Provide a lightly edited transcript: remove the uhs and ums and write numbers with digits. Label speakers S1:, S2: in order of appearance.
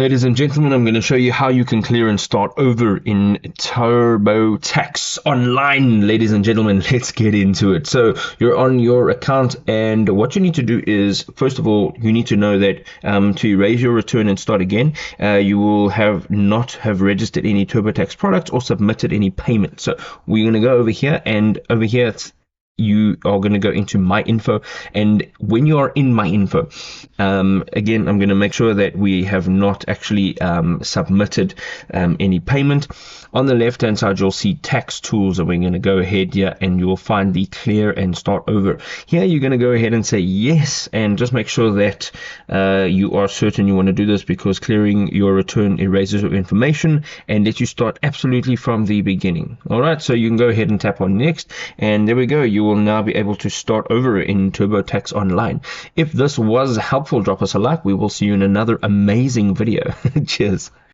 S1: Ladies and gentlemen, I'm going to show you how you can clear and start over in TurboTax Online. Ladies and gentlemen, let's get into it. So you're on your account, and what you need to do is, first of all, you need to know that to erase your return and start again, you will not have registered any TurboTax products or submitted any payment. So we're going to go over here, and over here you are going to go into my info, and when you are in my info, again, I'm going to make sure that we have not actually submitted any payment. On the left hand side you'll see tax tools, and we're going to go ahead here and you'll find the clear and start over. Here you're going to go ahead and say yes, and just make sure that you are certain you want to do this, because clearing your return erases your information and lets you start absolutely from the beginning. Alright, so you can go ahead and tap on next, and there we go. You will now be able to start over in TurboTax Online. If this was helpful, drop us a like. We will see you in another amazing video. Cheers.